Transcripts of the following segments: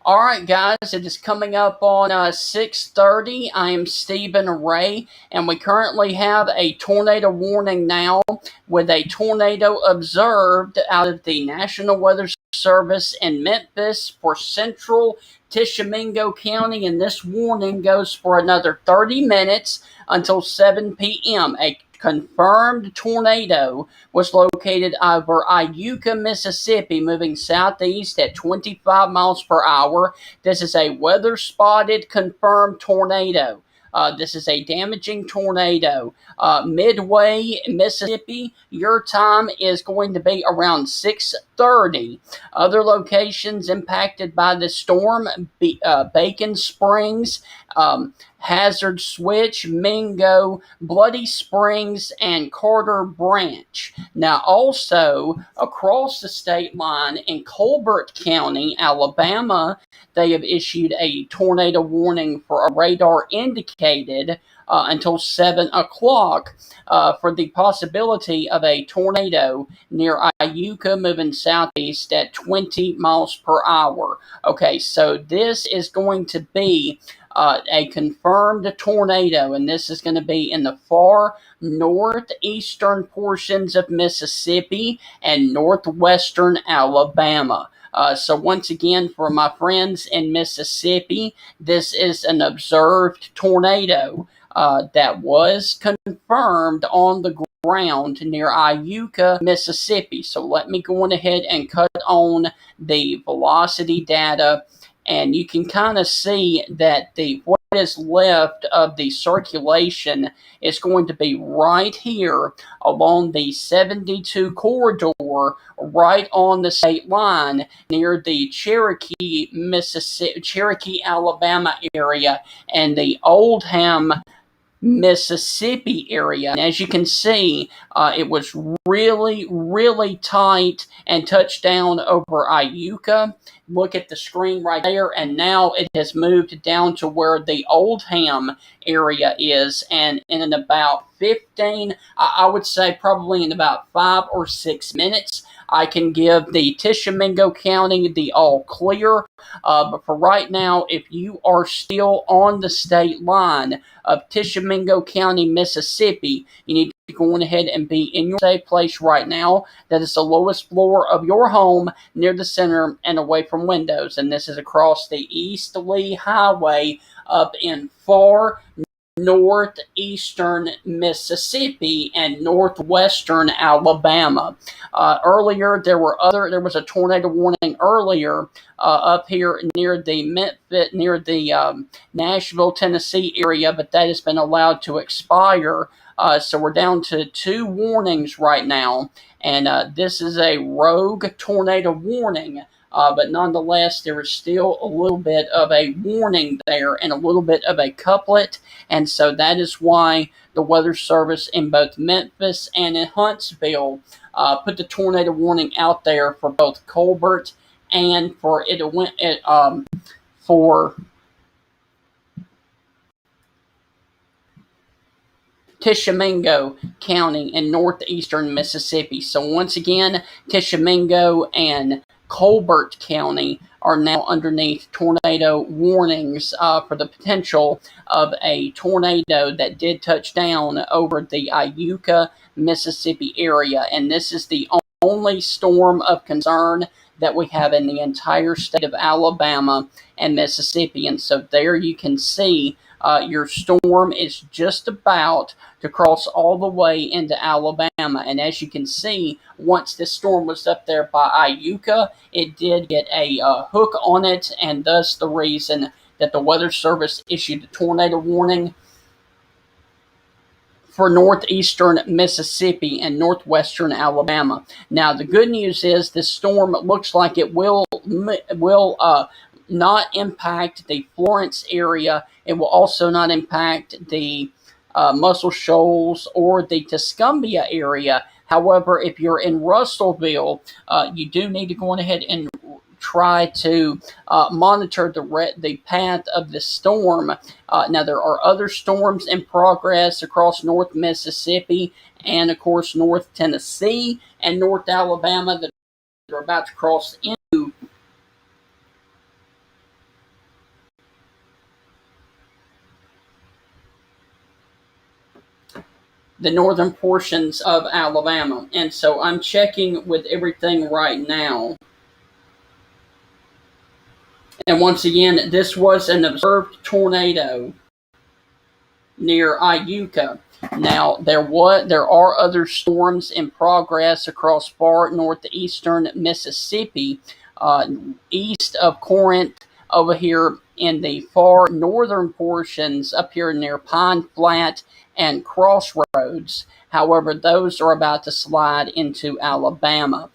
All right, guys, it is coming up on 6:30. I am Stephen Ray, and we currently have a tornado warning now with a tornado observed out of the National Weather Service in Memphis for central Tishomingo County, and this warning goes for another 30 minutes until 7 p.m. A confirmed tornado was located over Iuka, Mississippi, moving southeast at 25 miles per hour. This is a weather spotted confirmed tornado. This is a damaging tornado. Midway, Mississippi, your time is going to be around 6:30. Other locations impacted by the storm: Bacon Springs, Hazard Switch, Mingo, Bloody Springs, and Carter Branch. Now, also across the state line in Colbert County, Alabama, they have issued a tornado warning for a radar indicated until 7 o'clock for the possibility of a tornado near Iuka moving southeast at 20 miles per hour. Okay, so this is going to be a confirmed tornado, and this is going to be in the far northeastern portions of Mississippi and northwestern Alabama. So once again, for my friends in Mississippi, this is an observed tornado that was confirmed on the ground near Iuka, Mississippi. So let me go on ahead and cut on the velocity data, and you can kind of see that the what is left of the circulation is going to be right here along the 72 corridor, right on the state line near the Cherokee, Mississippi, Cherokee, Alabama area, and the Oldham, Mississippi area. And as you can see, it was really tight and touched down over Iuka. Look at the screen right there, and now it has moved down to where the Oldham area is, and in about 15, I would say probably in about 5 or 6 minutes, I can give the Tishomingo County the all clear. But for right now, if you are still on the state line of Tishomingo County, Mississippi, you need to go on ahead and be in your safe place right now. That is the lowest floor of your home, near the center and away from windows. And this is across the East Lee Highway up in far northeastern Mississippi and northwestern Alabama. Earlier, there was a tornado warning earlier up here near the Memphis, near the Nashville, Tennessee area, but that has been allowed to expire. So we're down to 2 warnings right now, and this is a rogue tornado warning. But nonetheless, there is still a little bit of a warning there and a little bit of a couplet. And so that is why the Weather Service in both Memphis and in Huntsville put the tornado warning out there for both Colbert and for Tishomingo County in northeastern Mississippi. So once again, Tishomingo and Colbert County are now underneath tornado warnings for the potential of a tornado that did touch down over the Iuka, Mississippi area. And this is the only storm of concern that we have in the entire state of Alabama and Mississippi. And so there you can see your storm is just about to cross all the way into Alabama. And as you can see, once this storm was up there by Iuka, it did get a hook on it, and thus the reason that the Weather Service issued a tornado warning for northeastern Mississippi and northwestern Alabama. Now, the good news is this storm looks like it will not impact the Florence area. It will also not impact the Muscle Shoals or the Tuscumbia area. However, if you're in Russellville, you do need to go on ahead and try to monitor the path of the storm. Now, there are other storms in progress across North Mississippi and, of course, North Tennessee and North Alabama that are about to cross into the northern portions of Alabama. And so I'm checking with everything right now. And once again, this was an observed tornado near Iuka. Now there are other storms in progress across far northeastern Mississippi, uh, east of Corinth, over here in the far northern portions up here near Pine Flat and Crossroads. However, those are about to slide into Alabama.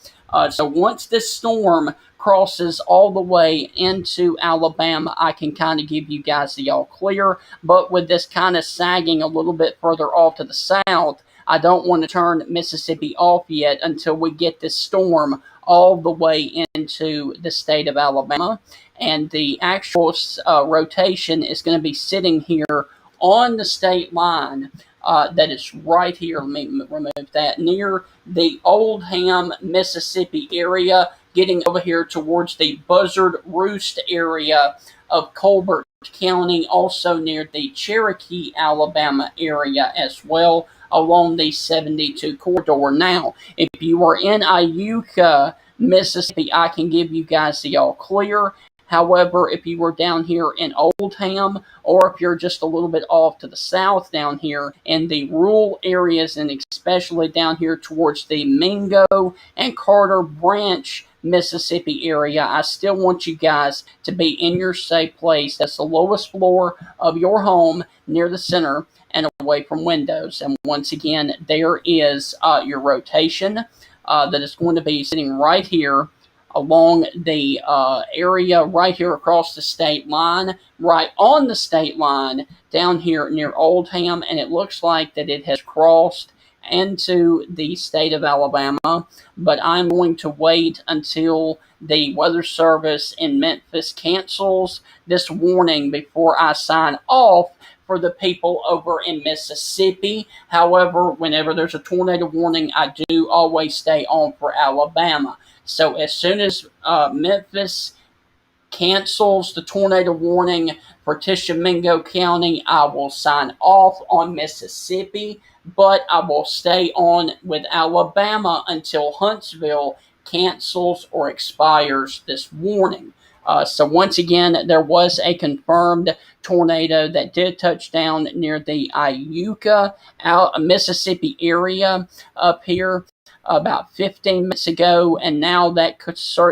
So once this storm crosses all the way into Alabama, I can kind of give you guys the all clear. But with this kind of sagging a little bit further off to the south, I don't want to turn Mississippi off yet until we get this storm all the way into the state of Alabama. And the actual rotation is going to be sitting here on the state line. That is right here. Let me remove that. Near the Oldham, Mississippi area, getting over here towards the Buzzard Roost area of Colbert County, also near the Cherokee, Alabama area as well, along the 72 corridor. Now, if you are in Iuka, Mississippi, I can give you guys the all clear. However, if you were down here in Oldham, or if you're just a little bit off to the south down here in the rural areas, and especially down here towards the Mingo and Carter Branch, Mississippi area, I still want you guys to be in your safe place. That's the lowest floor of your home near the center and away from windows. And once again, there is your rotation that is going to be sitting right here along the area right here across the state line, right on the state line down here near Oldham, and it looks like that it has crossed into the state of Alabama, but I'm going to wait until the Weather Service in Memphis cancels this warning before I sign off for the people over in Mississippi. However, whenever there's a tornado warning, I do always stay on for Alabama. So as soon as Memphis cancels the tornado warning for Tishomingo County, I will sign off on Mississippi, but I will stay on with Alabama until Huntsville cancels or expires this warning. So once again, there was a confirmed tornado that did touch down near the Iuka, Mississippi area up here about 15 minutes ago, and now that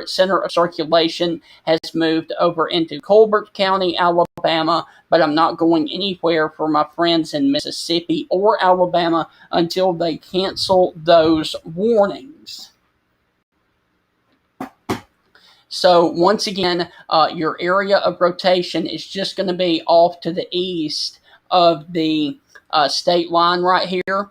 center of circulation has moved over into Colbert County, Alabama, but I'm not going anywhere for my friends in Mississippi or Alabama until they cancel those warnings. So once again, your area of rotation is just going to be off to the east of the state line right here,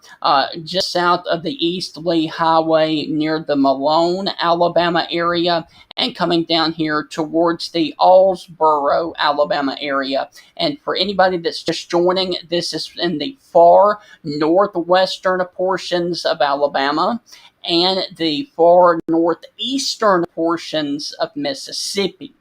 just south of the East Lee Highway near the Malone, Alabama area, and coming down here towards the Allsboro, Alabama area. And for anybody that's just joining, this is in the far northwestern portions of Alabama and the far northeastern portions of Mississippi.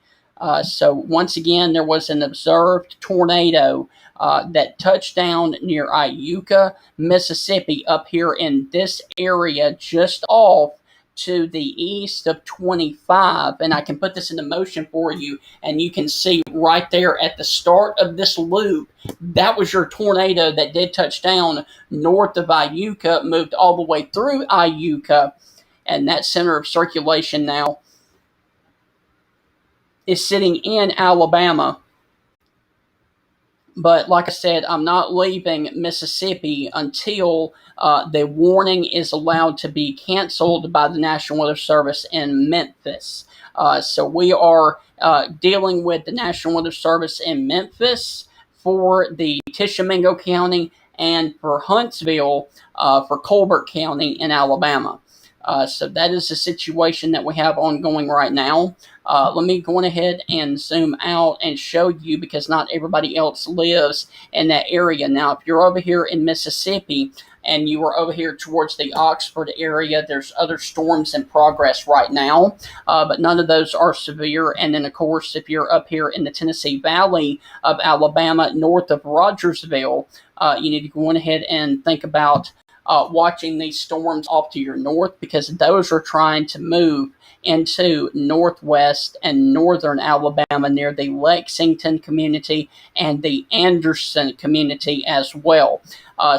So once again, there was an observed tornado that touched down near Iuka, Mississippi, up here in this area just off to the east of 25. And I can put this into motion for you, and you can see right there at the start of this loop, that was your tornado that did touch down north of Iuka, moved all the way through Iuka, and that center of circulation now is sitting in Alabama. But like I said, I'm not leaving Mississippi until the warning is allowed to be canceled by the National Weather Service in Memphis. So we are dealing with the National Weather Service in Memphis for the Tishomingo County and for Huntsville for Colbert County in Alabama. So that is the situation that we have ongoing right now. Let me go on ahead and zoom out and show you, because not everybody else lives in that area. Now, if you're over here in Mississippi and you are over here towards the Oxford area, there's other storms in progress right now, but none of those are severe. And then, of course, if you're up here in the Tennessee Valley of Alabama, north of Rogersville, you need to go on ahead and think about watching these storms off to your north, because those are trying to move into northwest and northern Alabama near the Lexington community and the Anderson community as well.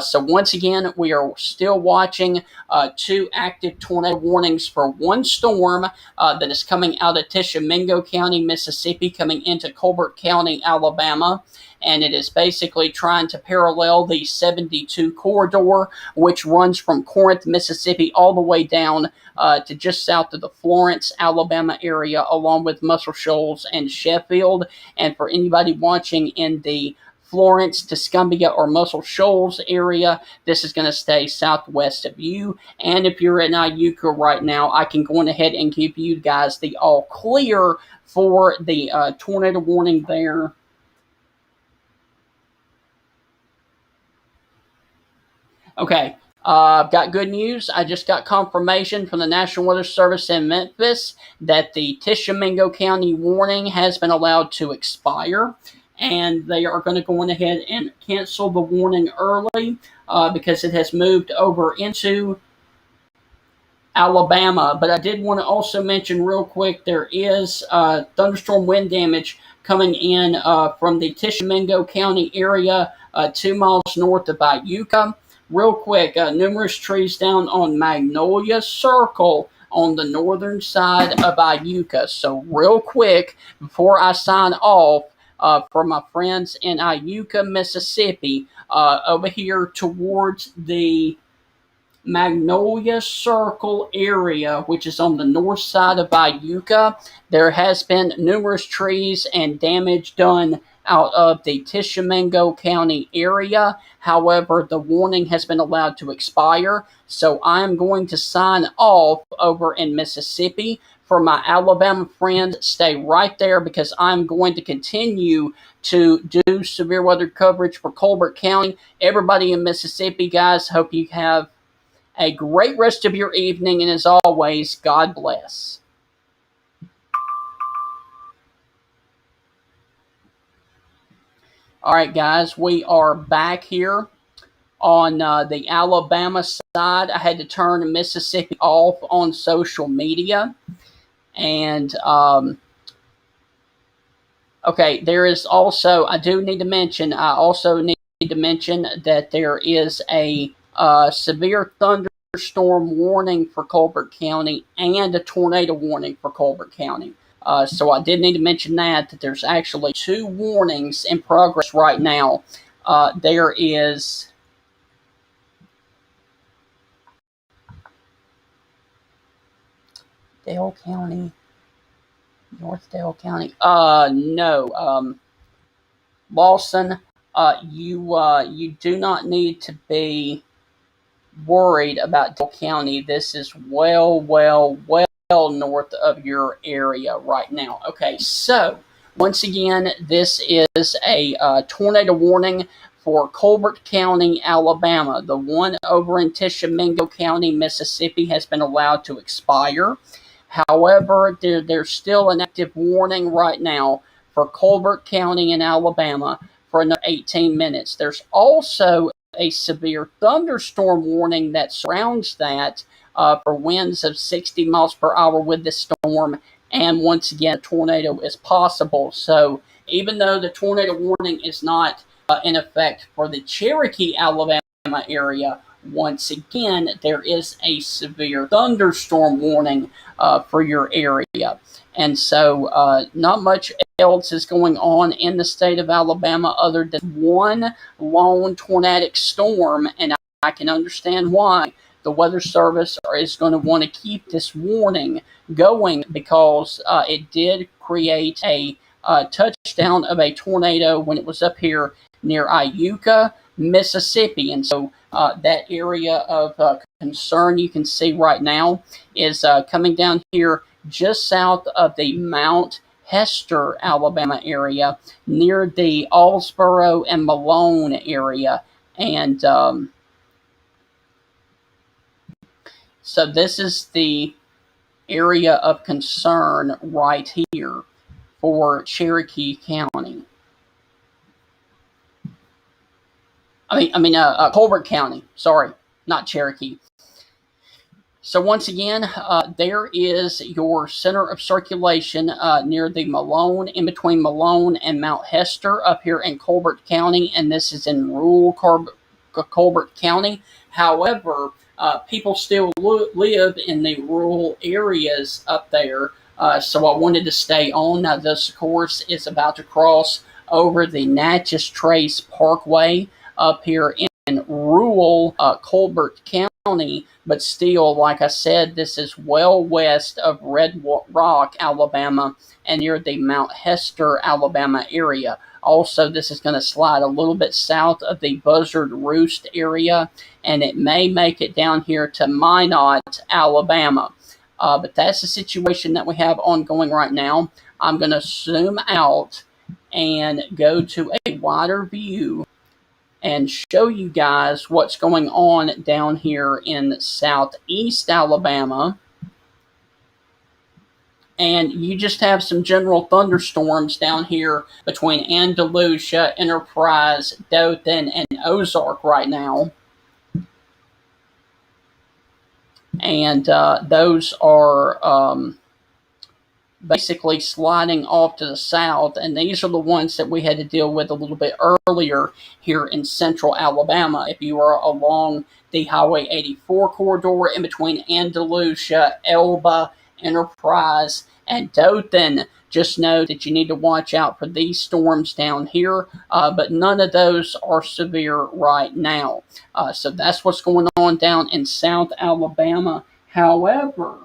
So once again, we are still watching two active tornado warnings for one storm that is coming out of Tishomingo County, Mississippi, coming into Colbert County, Alabama. And it is basically trying to parallel the 72 corridor, which runs from Corinth, Mississippi, all the way down to just south of the Florence, Alabama area, along with Muscle Shoals and Sheffield. And for anybody watching in the Florence, Tuscumbia, or Muscle Shoals area, this is going to stay southwest of you. And if you're in Iuka right now, I can go on ahead and give you guys the all clear for the tornado warning there. Okay, I've got good news. I just got confirmation from the National Weather Service in Memphis that the Tishomingo County warning has been allowed to expire, and they are going to go on ahead and cancel the warning early because it has moved over into Alabama. But I did want to also mention real quick, there is thunderstorm wind damage coming in from the Tishomingo County area 2 miles north of Iuka. Real quick, numerous trees down on Magnolia Circle on the northern side of Iuka. So real quick, before I sign off, for my friends in Iuka, Mississippi, over here towards the Magnolia Circle area, which is on the north side of Iuka, there has been numerous trees and damage done out of the Tishomingo County area. However, the warning has been allowed to expire, so I'm going to sign off over in Mississippi. For my Alabama friends, stay right there, because I'm going to continue to do severe weather coverage for Colbert County. Everybody in Mississippi, guys, hope you have a great rest of your evening, and as always, God bless. All right, guys, we are back here on the Alabama side. I had to turn Mississippi off on social media. And, okay, there is also, I also need to mention that there is a severe thunderstorm warning for Colbert County and a tornado warning for Colbert County. So I did need to mention that there's actually two warnings in progress right now. There is Dale County, North Dale County. No. Lawson, you do not need to be worried about Dale County. This is well north of your area right now. Okay, so once again, this is a tornado warning for Colbert County, Alabama. The one over in Tishomingo County, Mississippi, has been allowed to expire. However, there's still an active warning right now for Colbert County in Alabama for another 18 minutes. There's also a severe thunderstorm warning that surrounds that for winds of 60 miles per hour with this storm. And once again, a tornado is possible. So even though the tornado warning is not in effect for the Cherokee, Alabama area, once again, there is a severe thunderstorm warning for your area. And so not much else is going on in the state of Alabama other than one lone tornadic storm, and I can understand why. The Weather Service is going to want to keep this warning going, because it did create a touchdown of a tornado when it was up here near Iuka, Mississippi. And so that area of concern you can see right now is coming down here just south of the Mount Hester, Alabama area, near the Allsboro and Malone area. And so this is the area of concern right here for Cherokee County. Colbert County. Sorry, not Cherokee. So once again, there is your center of circulation near the Malone, in between Malone and Mount Hester up here in Colbert County, and this is in rural Colbert County. However, people still live in the rural areas up there, so I wanted to stay on. Now this, of course, is about to cross over the Natchez Trace Parkway up here in rural Colbert County, but still, like I said, this is well west of Red Rock, Alabama, and near the Mount Hester, Alabama area. Also, this is going to slide a little bit south of the Buzzard Roost area, and it may make it down here to Minot, Alabama. But that's the situation that we have ongoing right now. I'm going to zoom out and go to a wider view and show you guys what's going on down here in southeast Alabama. And you just have some general thunderstorms down here between Andalusia, Enterprise, Dothan, and Ozark right now. And those are basically sliding off to the south, and these are the ones that we had to deal with a little bit earlier here in central Alabama. If you are along the Highway 84 corridor in between Andalusia, Elba, Enterprise, and Dothan, just know that you need to watch out for these storms down here, but none of those are severe right now. So that's what's going on down in South Alabama. However,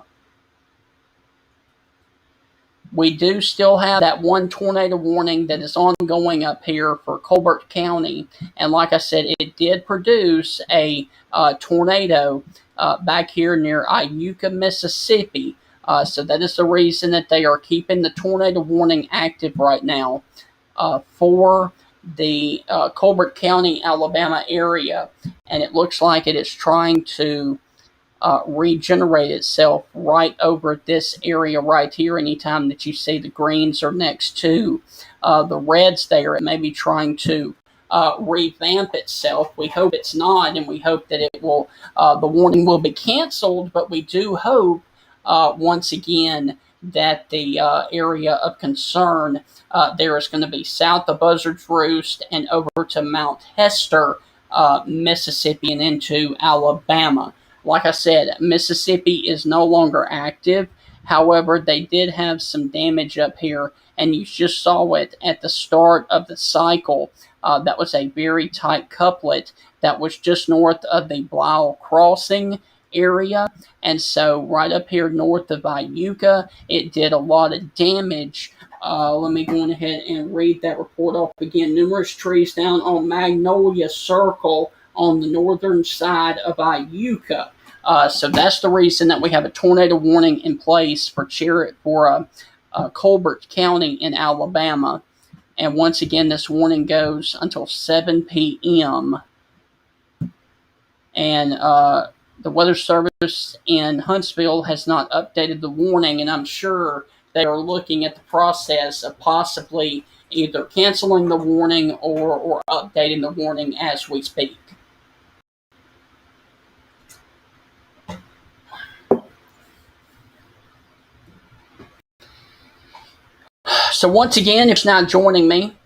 we do still have that one tornado warning that is ongoing up here for Colbert County. And like I said, it did produce a tornado back here near Iuka, Mississippi. So that is the reason that they are keeping the tornado warning active right now for the Colbert County, Alabama area. And it looks like it is trying to regenerate itself right over this area right here. Anytime that you see the greens are next to the reds there, it may be trying to revamp itself. We hope it's not, and we hope that it will, the warning will be canceled, but we do hope, once again, that the area of concern there is going to be south of Buzzard's Roost and over to Mount Hester, Mississippi, and into Alabama. Like I said, Mississippi is no longer active. However, they did have some damage up here, and you just saw it at the start of the cycle. That was a very tight couplet that was just north of the Blyle Crossing area. And so right up here north of Iuka, it did a lot of damage. Let me go ahead and read that report off again. Numerous trees down on Magnolia Circle on the northern side of Iuka. So that's the reason that we have a tornado warning in place for Colbert County in Alabama. And once again, this warning goes until 7 p.m. And the Weather Service in Huntsville has not updated the warning, and I'm sure they are looking at the process of possibly either canceling the warning or updating the warning as we speak. So once again, if you're now joining me,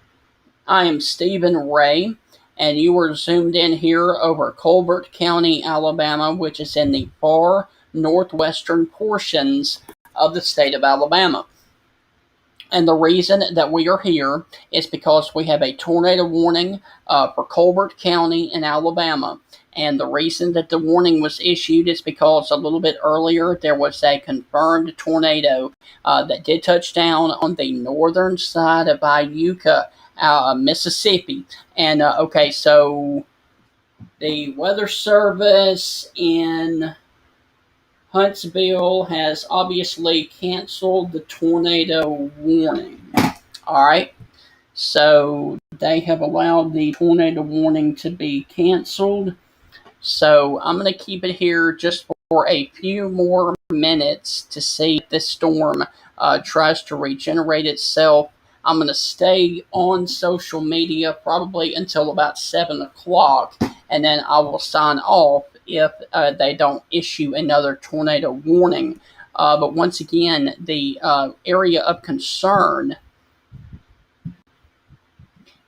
I am Stephen Ray, and you are zoomed in here over Colbert County, Alabama, which is in the far northwestern portions of the state of Alabama. And the reason that we are here is because we have a tornado warning for Colbert County in Alabama. And the reason that the warning was issued is because a little bit earlier there was a confirmed tornado that did touch down on the northern side of Iuka, Mississippi. And okay, so the Weather Service in Huntsville has obviously canceled the tornado warning. All right, so they have allowed the tornado warning to be canceled. So I'm going to keep it here just for a few more minutes to see if this storm tries to regenerate itself. I'm going to stay on social media probably until about 7 o'clock, and then I will sign off if they don't issue another tornado warning. But once again, the area of concern,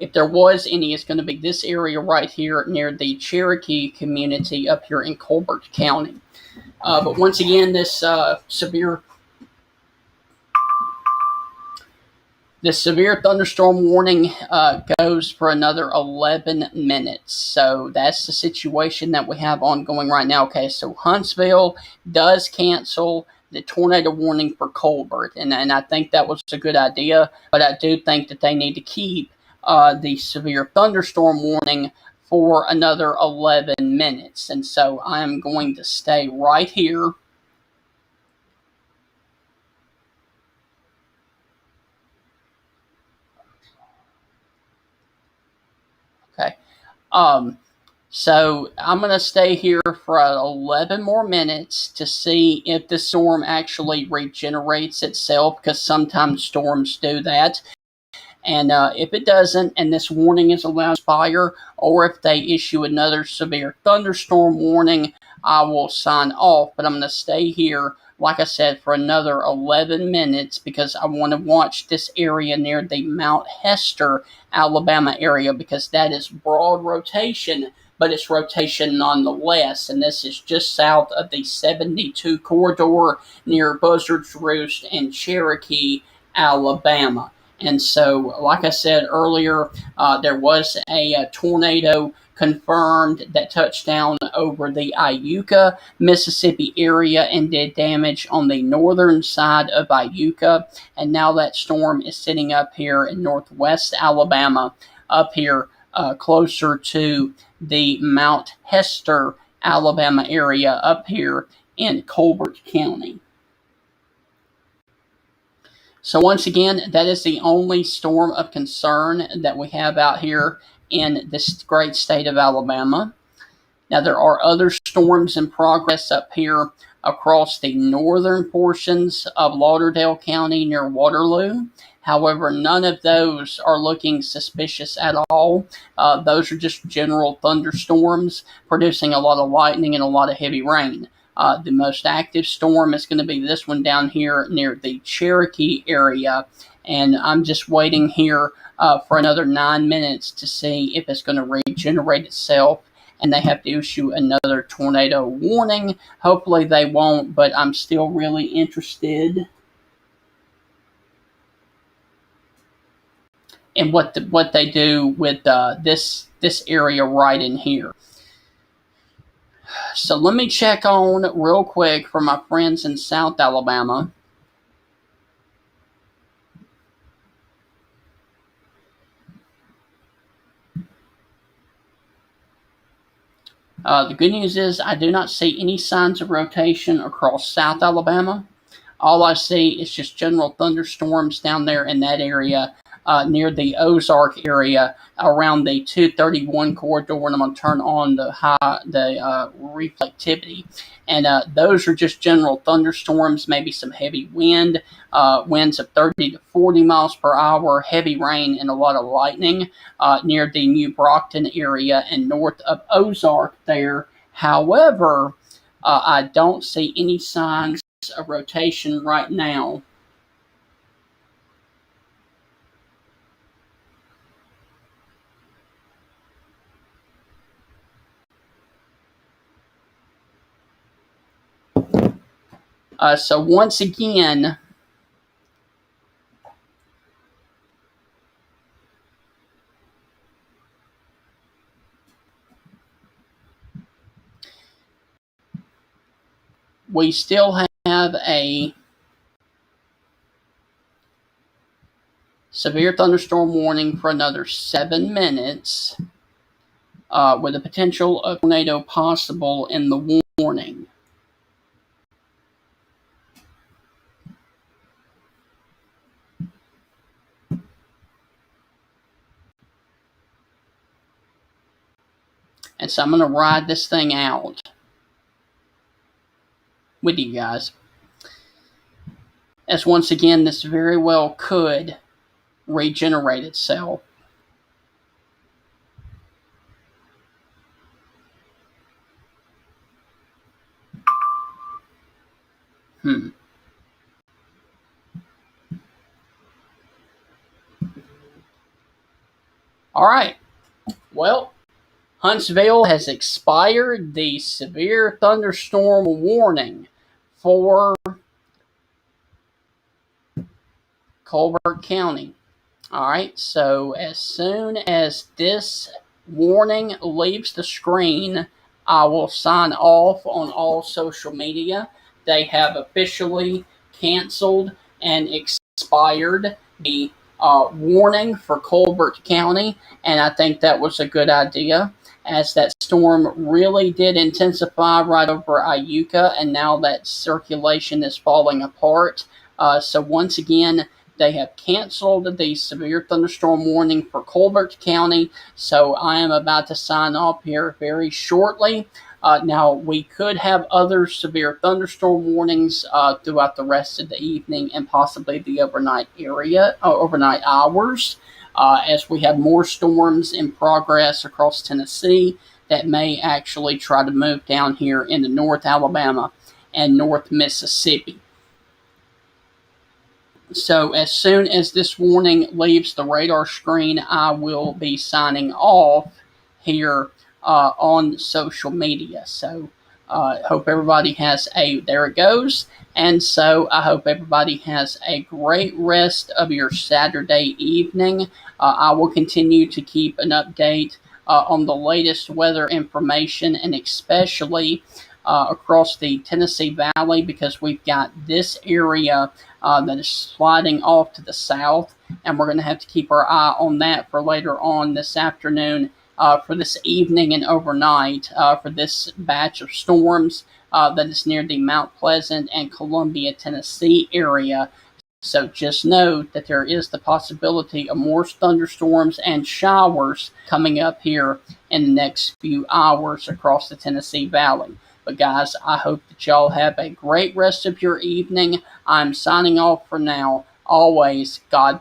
if there was any, is going to be this area right here near the Cherokee community up here in Colbert County. But once again, this severe thunderstorm warning goes for another 11 minutes. So that's the situation that we have ongoing right now. Okay, so Huntsville does cancel the tornado warning for Colbert, and I think that was a good idea, but I do think that they need to keep the severe thunderstorm warning for another 11 minutes. And so I'm going to stay right here. Okay. So I'm going to stay here for 11 more minutes to see if the storm actually regenerates itself, because sometimes storms do that. And if it doesn't, and this warning is allowed to expire, or if they issue another severe thunderstorm warning, I will sign off. But I'm going to stay here, like I said, for another 11 minutes because I want to watch this area near the Mount Hester, Alabama area, because that is broad rotation, but it's rotation nonetheless. And this is just south of the 72 corridor near Buzzard's Roost and Cherokee, Alabama. And so, like I said earlier, there was a tornado confirmed that touched down over the Iuka, Mississippi area and did damage on the northern side of Iuka. And now that storm is sitting up here in northwest Alabama, up here closer to the Mount Hester, Alabama area, up here in Colbert County. So once again, that is the only storm of concern that we have out here in this great state of Alabama. Now, there are other storms in progress up here across the northern portions of Lauderdale County near Waterloo. However, none of those are looking suspicious at all. Those are just general thunderstorms producing a lot of lightning and a lot of heavy rain. The most active storm is going to be this one down here near the Cherokee area. And I'm just waiting here for another 9 minutes to see if it's going to regenerate itself and they have to issue another tornado warning. Hopefully they won't, but I'm still really interested in what they do with this area right in here. So let me check on real quick for my friends in South Alabama. The good news is I do not see any signs of rotation across South Alabama. All I see is just general thunderstorms down there in that area near the Ozark area around the 231 corridor, and I'm going to turn on the reflectivity. And those are just general thunderstorms, maybe some heavy wind, winds of 30 to 40 miles per hour, heavy rain, and a lot of lightning near the New Brockton area and north of Ozark there. However, I don't see any signs of rotation right now. So once again, we still have a severe thunderstorm warning for another 7 minutes, with the potential of tornado possible in the warning. And so I'm going to ride this thing out with you guys. As once again, this very well could regenerate itself. Hmm. All right. Well, Huntsville has expired the severe thunderstorm warning for Colbert County. All right, so as soon as this warning leaves the screen, I will sign off on all social media. They have officially canceled and expired the warning for Colbert County, and I think that was a good idea as that storm really did intensify right over Iuka, and now that circulation is falling apart. So, once again, they have canceled the severe thunderstorm warning for Colbert County, so I am about to sign off here very shortly. Now, we could have other severe thunderstorm warnings throughout the rest of the evening and possibly the overnight hours, as we have more storms in progress across Tennessee that may actually try to move down here into North Alabama and North Mississippi. So as soon as this warning leaves the radar screen, I will be signing off here on social media. So hope everybody has there it goes. And so I hope everybody has a great rest of your Saturday evening. I will continue to keep an update on the latest weather information, and especially across the Tennessee Valley, because we've got this area that is sliding off to the south, and we're going to have to keep our eye on that for later on this afternoon, for this evening and overnight, for this batch of storms that is near the Mount Pleasant and Columbia, Tennessee area. So just note that there is the possibility of more thunderstorms and showers coming up here in the next few hours across the Tennessee Valley. But guys, I hope that y'all have a great rest of your evening. I'm signing off for now. Always, God